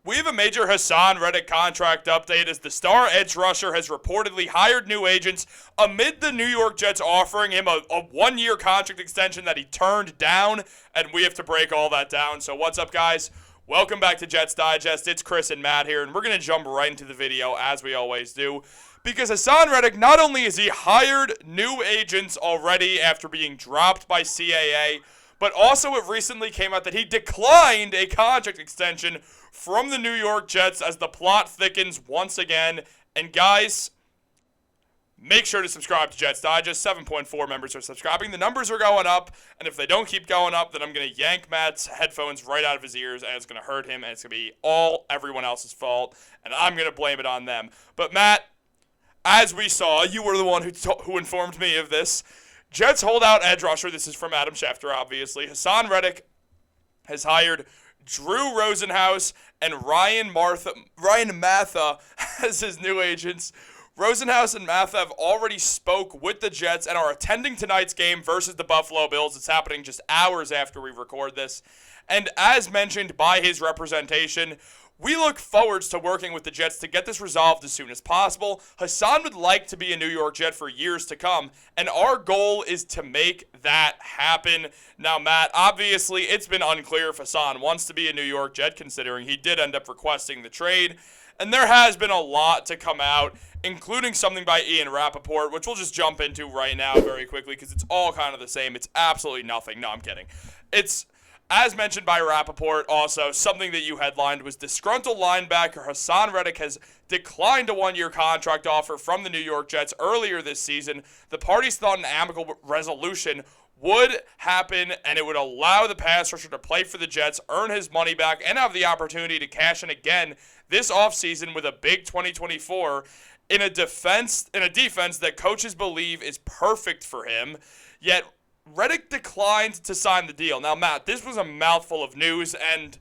We have a major Haason Reddick contract update as the star edge rusher has reportedly hired new agents amid the New York Jets offering him a one-year contract extension that he turned down, and we have to break all that down. So what's up, guys? Welcome back to Jets Digest. It's Chris and Matt here, and we're going to jump right into the video as we always do. Because Haason Reddick, not only has he hired new agents already after being dropped by CAA, but also it recently came out that he declined a contract extension from the New York Jets as the plot thickens once again. And guys, make sure to subscribe to Jets Digest. 7.4 members are subscribing. The numbers are going up, and if they don't keep going up, then I'm going to yank Matt's headphones right out of his ears, and it's going to hurt him, and it's going to be all everyone else's fault, and I'm going to blame it on them. But Matt, as we saw, you were the one who informed me of this. Jets holdout edge rusher, this is from Adam Schefter, obviously. Haason Reddick has hired Drew Rosenhaus and Ryan Matha as his new agents. Rosenhaus and Matha have already spoke with the Jets and are attending tonight's game versus the Buffalo Bills. It's happening just hours after we record this. And as mentioned by his representation, we look forward to working with the Jets to get this resolved as soon as possible. Hasson would like to be a New York Jet for years to come, and our goal is to make that happen. Now, Matt, obviously it's been unclear if Hasson wants to be a New York Jet, considering he did end up requesting the trade, and there has been a lot to come out, including something by Ian Rappaport, which we'll just jump into right now very quickly because it's all kind of the same. It's absolutely nothing. No, I'm kidding. It's, as mentioned by Rappaport, also, something that you headlined was disgruntled linebacker Haason Reddick has declined a one-year contract offer from the New York Jets earlier this season. The parties thought an amicable resolution would happen, and it would allow the pass rusher to play for the Jets, earn his money back, and have the opportunity to cash in again this offseason with a big 2024 in a defense that coaches believe is perfect for him. Yet Reddick declined to sign the deal. Now, Matt, this was a mouthful of news, and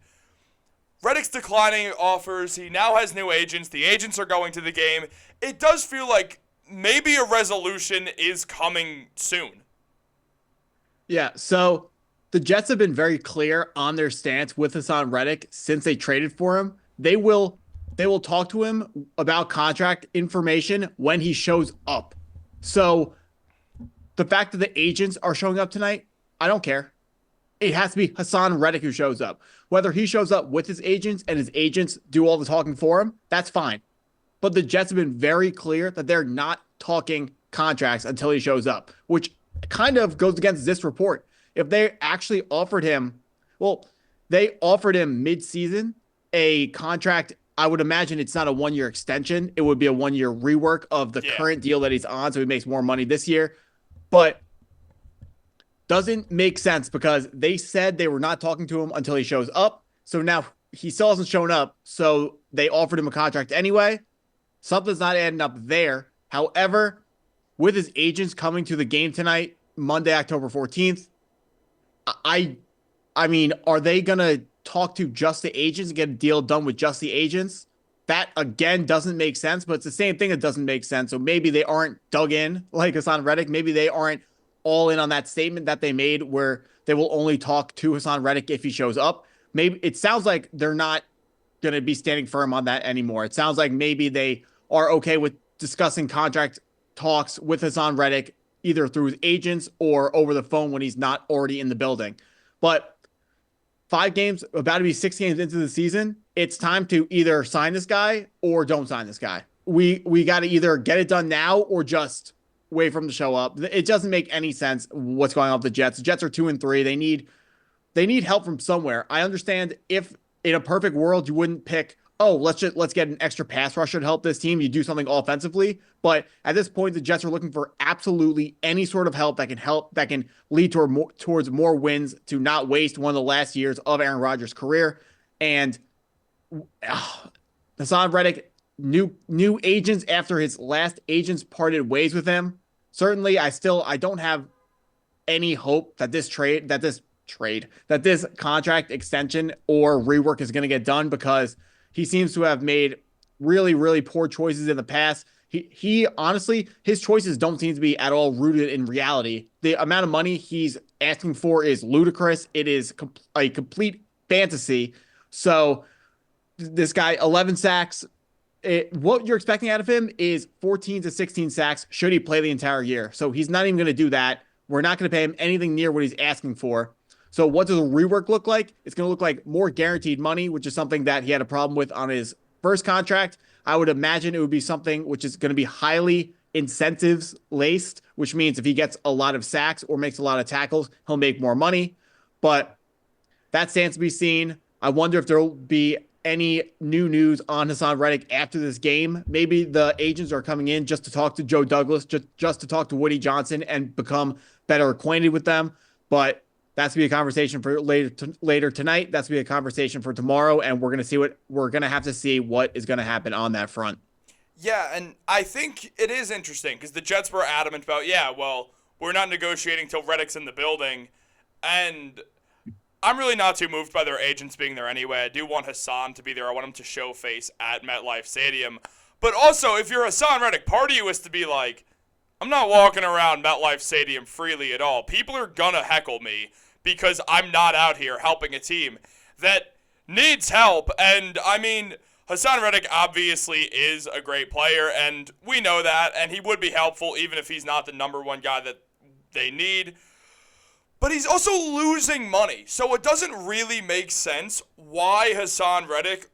Reddick's declining offers. He now has new agents. The agents are going to the game. It does feel like maybe a resolution is coming soon. Yeah, so the Jets have been very clear on their stance with Haason Reddick since they traded for him. They will talk to him about contract information when he shows up. So the fact that the agents are showing up tonight, I don't care. It has to be Haason Reddick who shows up. Whether he shows up with his agents and his agents do all the talking for him, that's fine. But the Jets have been very clear that they're not talking contracts until he shows up, which kind of goes against this report. If they actually offered him, they offered him mid-season a contract. I would imagine it's not a one-year extension. It would be a one-year rework of the current deal that he's on, so he makes more money this year. But doesn't make sense because they said they were not talking to him until he shows up. So now he still hasn't shown up. So they offered him a contract anyway. Something's not adding up there. However, with his agents coming to the game tonight, Monday, October 14th, I mean, are they going to talk to just the agents and get a deal done with just the agents? That, again, doesn't make sense, but it's the same thing that doesn't make sense. So maybe they aren't dug in like Haason Reddick. Maybe they aren't all in on that statement that they made where they will only talk to Haason Reddick if he shows up. Maybe it sounds like they're not going to be standing firm on that anymore. It sounds like maybe they are okay with discussing contract talks with Haason Reddick either through his agents or over the phone when he's not already in the building. But 5 games, about to be 6 games into the season, it's time to either sign this guy or don't sign this guy. We got to either get it done now or just wait for him to show up. It doesn't make any sense what's going on with the Jets. The Jets are 2-3. They need help from somewhere. I understand if in a perfect world you wouldn't pick, let's get an extra pass rusher to help this team. You do something offensively, but at this point the Jets are looking for absolutely any sort of help that can lead towards more wins to not waste one of the last years of Aaron Rodgers' career. And Haason Reddick, new agents after his last agents parted ways with him. Certainly, I don't have any hope that this contract extension or rework is going to get done because he seems to have made really, really poor choices in the past. He honestly, his choices don't seem to be at all rooted in reality. The amount of money he's asking for is ludicrous. It is a complete fantasy. So This guy, 11 sacks. What you're expecting out of him is 14 to 16 sacks should he play the entire year. So he's not even going to do that. We're not going to pay him anything near what he's asking for. So what does a rework look like? It's going to look like more guaranteed money, which is something that he had a problem with on his first contract. I would imagine it would be something which is going to be highly incentives laced, which means if he gets a lot of sacks or makes a lot of tackles, he'll make more money. But that stands to be seen. I wonder if there will be any new news on Haason Reddick after this game. Maybe the agents are coming in just to talk to Joe Douglas, just to talk to Woody Johnson and become better acquainted with them. But that's to be a conversation for later tonight. That's to be a conversation for tomorrow, and we're gonna have to see what is gonna happen on that front. Yeah, and I think it is interesting because the Jets were adamant about, yeah, well, we're not negotiating till Reddick's in the building, and I'm really not too moved by their agents being there anyway. I do want Hasson to be there. I want him to show face at MetLife Stadium. But also, if you're Haason Reddick, part of you is to be like, I'm not walking around MetLife Stadium freely at all. People are going to heckle me because I'm not out here helping a team that needs help. And, I mean, Haason Reddick obviously is a great player, and we know that, and he would be helpful even if he's not the number one guy that they need. But he's also losing money, so it doesn't really make sense why Haason Reddick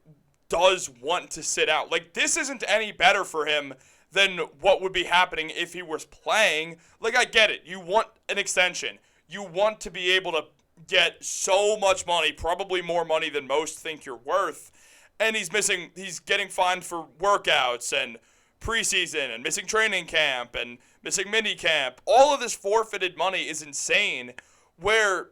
does want to sit out. Like, this isn't any better for him than what would be happening if he was playing. Like, I get it. You want an extension. You want to be able to get so much money, probably more money than most think you're worth. And he's getting fined for workouts and preseason and missing training camp and missing mini camp. All of this forfeited money is insane. Where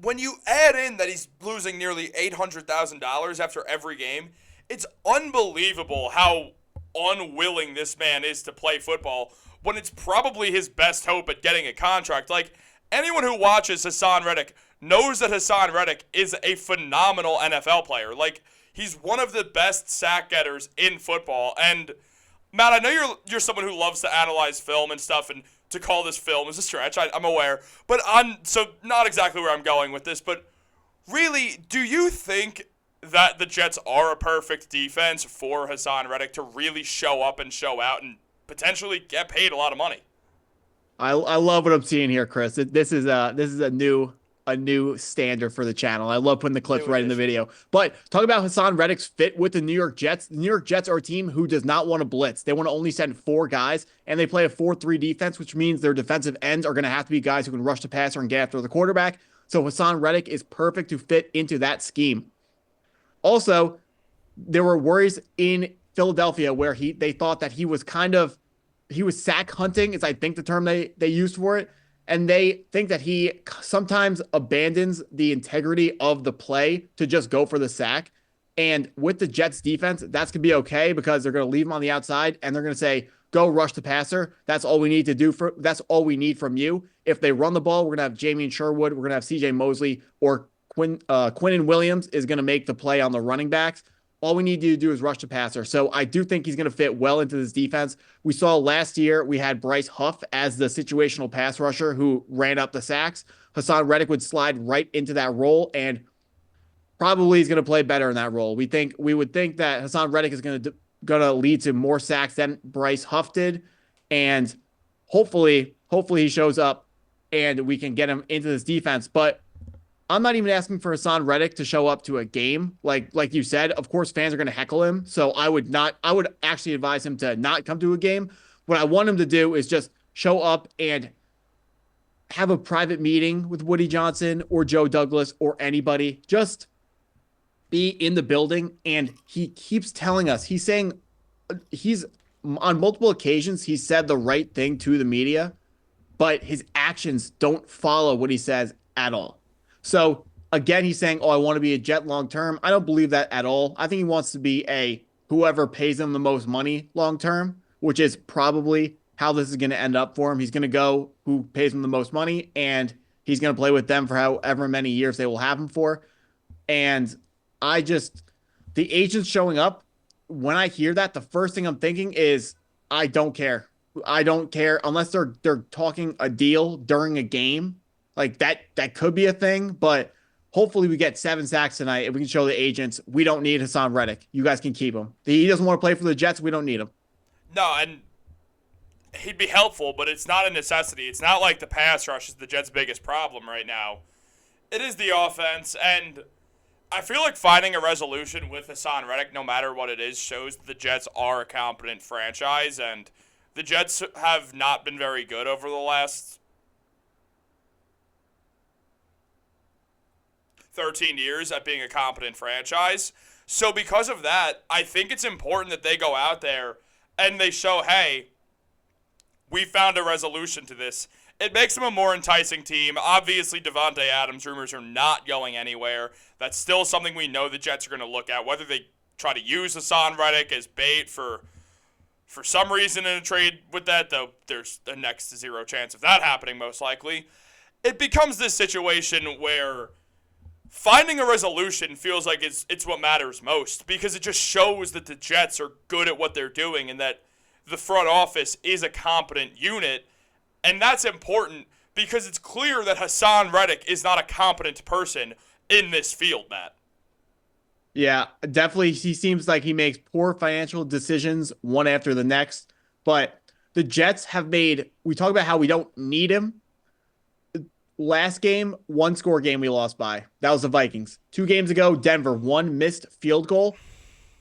when you add in that he's losing nearly $800,000 after every game, it's unbelievable how unwilling this man is to play football when it's probably his best hope at getting a contract. Like, anyone who watches Haason Reddick knows that Haason Reddick is a phenomenal NFL player. Like, he's one of the best sack getters in football. And Matt, I know you're someone who loves to analyze film and stuff, and to call this film is a stretch, I'm aware. But so not exactly where I'm going with this, but really, do you think that the Jets are a perfect defense for Haason Reddick to really show up and show out and potentially get paid a lot of money? I love what I'm seeing here, Chris. This is a new standard for the channel. I love putting the clips right in the video. But talk about Haason Reddick's fit with the New York Jets. The New York Jets are a team who does not want to blitz. They want to only send 4 guys, and they play a 4-3 defense, which means their defensive ends are going to have to be guys who can rush the passer and get after the quarterback. So Haason Reddick is perfect to fit into that scheme. Also, there were worries in Philadelphia where they thought that he was sack hunting, is I think the term they used for it. And they think that he sometimes abandons the integrity of the play to just go for the sack. And with the Jets defense, that's going to be okay because they're going to leave him on the outside and they're going to say, go rush the passer. That's all we need to do that's all we need from you. If they run the ball, we're going to have Jamie Sherwood. We're going to have CJ Mosley, or Quinnen Williams is going to make the play on the running backs. All we need to do is rush the passer. So I do think he's going to fit well into this defense. We saw last year we had Bryce Huff as the situational pass rusher who ran up the sacks. Haason Reddick would slide right into that role, and probably he's going to play better in that role. We would think that Haason Reddick is going to lead to more sacks than Bryce Huff did, and hopefully he shows up and we can get him into this defense. But I'm not even asking for Haason Reddick to show up to a game. Like you said, of course, fans are going to heckle him. So I would actually advise him to not come to a game. What I want him to do is just show up and have a private meeting with Woody Johnson or Joe Douglas or anybody. Just be in the building. And he keeps telling us, he's on multiple occasions, he said the right thing to the media, but his actions don't follow what he says at all. So again, he's saying, I want to be a Jet long term. I don't believe that at all. I think he wants to be whoever pays him the most money long term, which is probably how this is going to end up for him. He's going to go who pays him the most money, and he's going to play with them for however many years they will have him for. And the agents showing up, when I hear that, the first thing I'm thinking is, I don't care. I don't care unless they're talking a deal during a game. Like that could be a thing, but hopefully we get 7 sacks tonight and we can show the agents we don't need Haason Reddick. You guys can keep him. He doesn't want to play for the Jets. We don't need him. No, and he'd be helpful, but it's not a necessity. It's not like the pass rush is the Jets' biggest problem right now. It is the offense, and I feel like finding a resolution with Haason Reddick, no matter what it is, shows that the Jets are a competent franchise, and the Jets have not been very good over the last 13 years at being a competent franchise. So because of that, I think it's important that they go out there and they show, hey, we found a resolution to this. It makes them a more enticing team. Obviously, Davante Adams rumors are not going anywhere. That's still something we know the Jets are going to look at. Whether they try to use Haason Reddick as bait for some reason in a trade with that, though there's a next to zero chance of that happening most likely. It becomes this situation where finding a resolution feels like it's what matters most, because it just shows that the Jets are good at what they're doing and that the front office is a competent unit. And that's important because it's clear that Haason Reddick is not a competent person in this field, Matt. Yeah, definitely. He seems like he makes poor financial decisions one after the next. But the Jets have made, we talk about how we don't need him. Last game, 1-score game we lost by. That was the Vikings. 2 games ago, Denver, 1 missed field goal.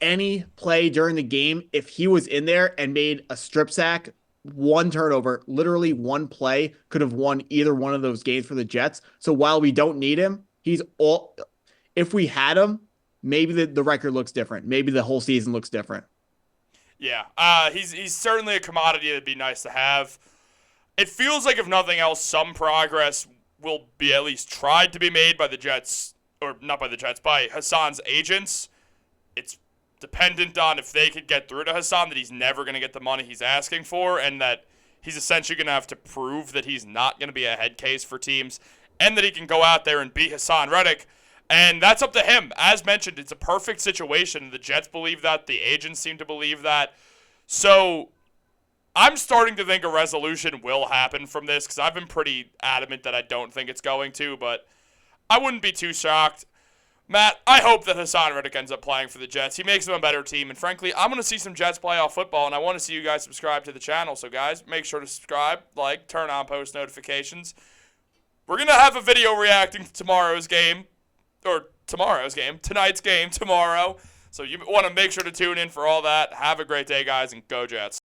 Any play during the game, if he was in there and made a strip sack, 1 turnover, literally 1 play, could have won either one of those games for the Jets. So while we don't need him, he's all. If we had him, maybe the record looks different. Maybe the whole season looks different. Yeah, he's certainly a commodity that'd be nice to have. It feels like, if nothing else, some progress will be at least tried to be made by the Jets, or not by the Jets, by Hasson's agents. It's dependent on if they could get through to Hasson that he's never going to get the money he's asking for, and that he's essentially going to have to prove that he's not going to be a head case for teams, and that he can go out there and beat Haason Reddick. And that's up to him. As mentioned, it's a perfect situation. The Jets believe that. The agents seem to believe that. So I'm starting to think a resolution will happen from this, because I've been pretty adamant that I don't think it's going to, but I wouldn't be too shocked. Matt, I hope that Haason Reddick ends up playing for the Jets. He makes them a better team, and frankly, I'm going to see some Jets playoff football, and I want to see you guys subscribe to the channel. So guys, make sure to subscribe, like, turn on post notifications. We're going to have a video reacting to tonight's game tomorrow. So you want to make sure to tune in for all that. Have a great day, guys, and go Jets.